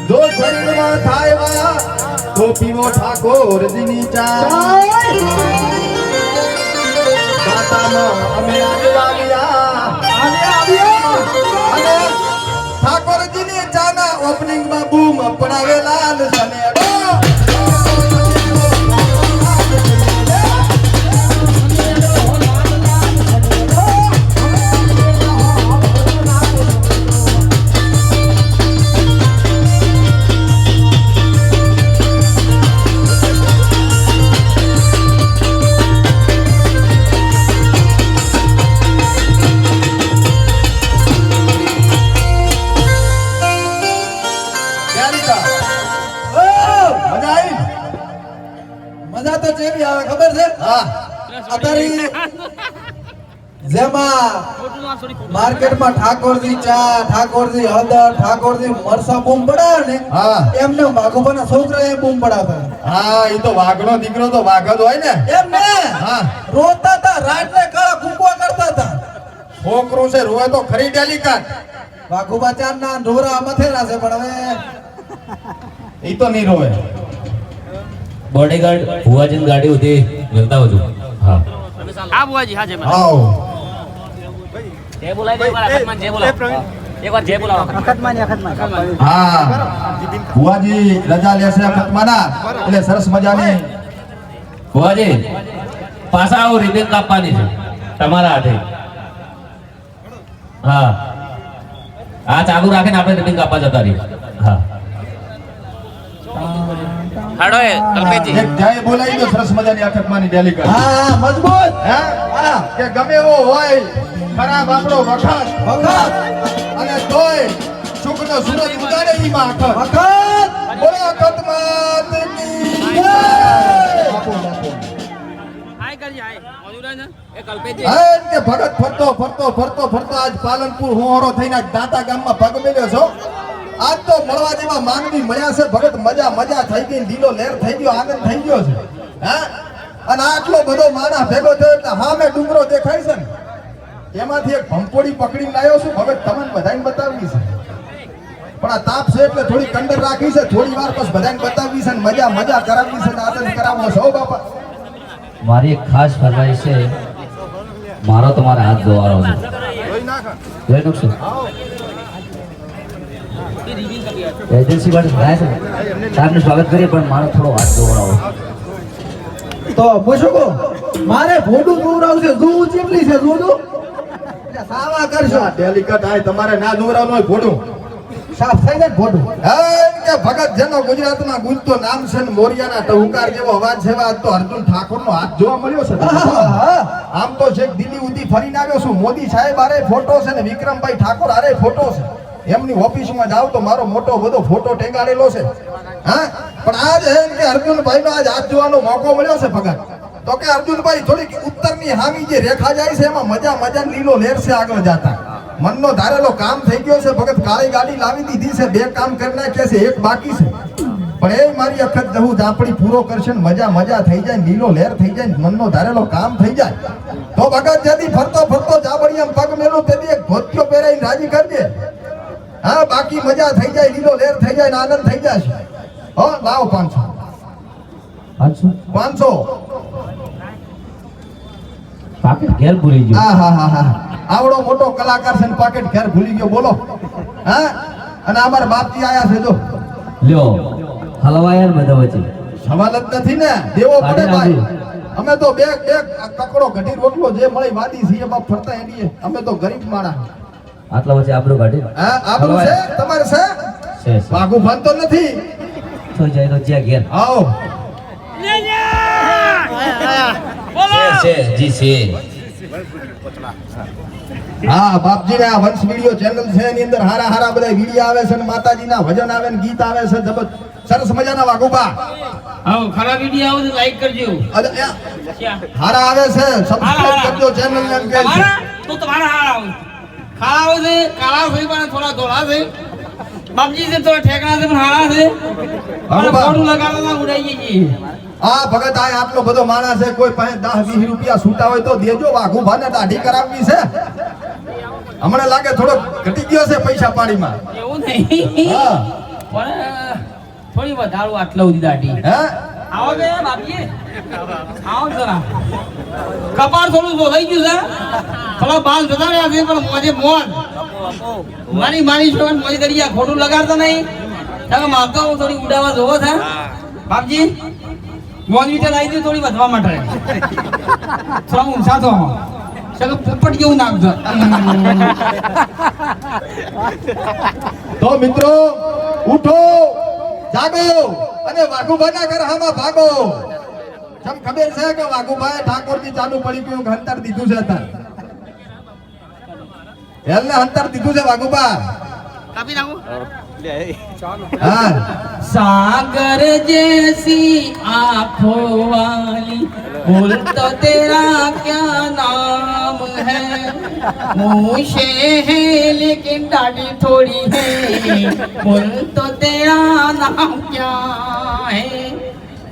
જો શરીરમાં થાય વાયા તો પીવો ઠાકોર દીની ચા દાતામાં અમે આવ્યા અને ઠાકોરજીની ચાના ઓપનિંગમાં બૂમ પડાવે લાલ સનેડો મજા તો જેવી આવે ખબર છે હા અત્યારે જેમાં માર્કેટમાં ઠાકોરજી ચા ઠાકોરજી હળદર ઠાકોરજી મરસા બૂમ પડાવે ને હા એમને વાઘોબાના છોકરા એ બૂમ પડાવતા હા એ તો વાઘનો દીકરો તો વાઘ જ હોય ને એમ ને હા રોતા હતા રાત્રે કાળા કૂકવા કરતા હતા છોકરું છે રોય તો ખરી ડેલી કાટ વાઘોબા ચાર ના ઢોરા મથેરા છે પણ હવે એ તો નહીં રોવે બોડીગાર્ડ ભુવાજી ની ગાડી ઉધી મિલતા હોજો હા હા ભુવાજી હા જય આવો જય બોલાય દે મારા અખતમાન જય બોલાવ એકવાર જય બોલાવ અખતમાન હા ભુવાજી રજા લેશે અખતમાના એટલે સરસ મજાની ભુવાજી પાછા આવો રિબન કાપવાની છે તમારા હાથે હા આ ચાલુ રાખીને આપણે રિબન કાપવા જતા રહી હા હાડો એ કલ્પેજી એક જય બોલાવી દો સરસ મજાની અખતમાની ડેલિકેટ હા મજબૂત હા કે ગમે એવો હોય ખરાબ આપણો વખત અને તોય સુખનો સૂરજ ઉગાડે ઈમાં વખત બોલો અખતમાત કી જય બાપુ હાય કરજી હાય મોજુરા ને એ કલ્પેજી હે કે ભગત ફરતો આજ પાલનપુર હોહરો થઈને દાતા ગામમાં પગ મેલ્યો છો આજ તો મળવા જેવા માનવી મળ્યા છે ભગત મજા થઈ ગઈ લીલો લહેર થઈ ગયો આનંદ થઈ ગયો છે હા અને આટલો બધો માણા ભેગો થયો એટલે હા મેં ડુંગરો દેખાય છે ને એમાંથી એક ભંપોડી પકડીને લાવ્યો છું ભગત તમને બધાને બતાવવી છે પણ આ તાપ છે એટલે થોડી કંડર રાખી છે થોડી વાર પછી બધાને બતાવવી છે ને મજા કરાવવી છે ને આનંદ કરાવવો છે હો બાપા મારી એક ખાસ ફરમાઈશ છે મારો તમારા હાથ ધોવાનો છે જોઈ નાખશો એજન્સી વાળા ભરાય છે આપનું સ્વાગત કરીએ પણ મારો થોડો હાથ ધોવડાવો તો પૂછો મારે ભોડું દોરાવ છે દૂધ જેટલી છે દૂધ સાવા કરશો ડેલિકેટ આય તમારે ના દોરાવ હોય ભોડું સાફ થઈ જાય ભોડું હે કે ભગત જેનો ગુજરાતમાં ગુંજતો નામ છે ને મોરિયાના ટહુકાર જેવો અવાજ છે આજ તો અર્જુન ઠાકોરનો હાથ જોવા મળ્યો છે આમ તો છેક દિલ્હી ઉધી ફરીને આવ્યો છું મોદી સાહેબ આરે ફોટો છે ને વિક્રમભાઈ ઠાકોર આરે ફોટો છે એમની ઓફિસમાં જાવ તો મારો મોટો બધો ફોટો ટેંગાડેલો છે હા પણ આજ એમ કે અર્જુનભાઈનો આજ હાથ જોવાનો મોકો મળ્યો છે ભગત તો કે અર્જુનભાઈ થોડીક ઉત્તરની હામી જે રેખા જાય છે એમાં મજા લીલો લહેર છે આગળ જાતા મનનો ધારેલો કામ થઈ ગયો છે ભગત કાળી ગાડી લાવી દીધી છે બે કામ કરી નાખ્યા છે એક બાકી છે પણ એ મારી અખત જહુ ઝાપડી પૂરો કરશે ને મજા થઈ જાય લીલો લહેર થઈ જાય મનનો ધારેલો કામ થઈ જાય તો ભગત જેથી ફરતો ઝાપડીયામ પગ મેલો તેથી એક ધોતિયો પહેરાઈને રાજી કરજે હા બાકી મજા થઈ જાય લીલો લહેર થઈ જાય ને આનંદ થઈ જશે હો લાવો 500 પાકેટ ઘેર ભૂલી ગયો હા આવડો મોટો કલાકાર છે ને પાકેટ ઘેર ભૂલી ગયો બોલો હા અને અમારા બાપજી આયા છે જો લ્યો હલવાયા બધા વચ્ચે સવાલ જ નથી ને દેવો પડે ભાઈ અમે તો બે કકડો ઘટી રોટલો જે મળી વાદી છીએ બાપ ફરતા એની અમે તો ગરીબ માણસ આટલા વચ્ચે આબરૂ કાઢી હા આબરૂ છે તમારે છે વાઘુ ભાનતો નથી તો જાય તો જ્યાં ઘેર આવો છે જી છે હા બાપજી ના વંશ વિડિયો ચેનલ છે એની અંદર હારા બધા વિડિયો આવે છે અને માતાજીના ભજન આવે ને ગીત આવે છે સરસ મજાના વાઘુબા આવો ખરા વિડિયો આવે તો લાઈક કરજો હારા આવે છે સબસ્ક્રાઇબ કરજો ચેનલ ને એમ કે છે તો તમારા હારા આવે ખાવા આવે છે કાળા ભાઈ પણ થોડા ધોળા છે બાપજી છે થોડા ઠેકડા છે પણ હારા છે અને ફોટો લગાડવા ઉડાઈ ગઈ આ ભગત આટલો બધો માણસ છે કોઈ પાસે 10-20 રૂપિયા છૂટા હોય તો દેજો વાઘુભાને દાઢી કરાવવી છે હમણાં લાગે થોડો ઘટી ગયો છે પૈસા પાણીમાં. એવું નહીં હા પણ થોડી વધારો આટલો સુધી દાઢી હે આવો કે બાપજી આવો જરા કપાળ થોડું બોલાઈ ગયું છે થોડા બાલ જતા રહ્યા છે પણ મોજે મોજ મારી છોકરા મોજે દરિયા ખોટું લગાડતા નહીં તમે મારતો હું થોડી ઉડાવા જોવો છે બાપજી મોજ વિચાર આવી ગયું થોડી વધવા માટે થોડા ઊંચા થો સગા પોપટ જેવું નાખજો તો મિત્રો ઉઠો જાગો અને વાઘુભાઈના ઘર હામાં ભાગો. તમ ખબર છે કે વાઘુભાઈ ઠાકોરજી ચાલુ પડી ગયું કે અંતર દીધું છે અત્યારે હેલને અંતર દીધું છે વાઘુબા. કાપી નાખું હા सागर जैसी आंखों वाली बोल तो तेरा क्या नाम है मूछे है लेकिन दाढ़ी थोड़ी है बोल तो तेरा नाम क्या है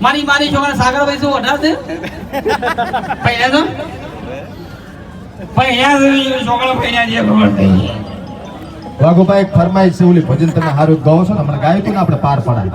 मारी छोकरा सागर भाई શું ઓઢા છે પહેલા છોકરા પહેલા જે ખબર નહીં વાઘુભાઈ એક ફરમાઈશ છે ઓલી ભજન તમે હારું ગાઓ છો ને હમણાં ગાયું હતું ને આપણે પાર પડાય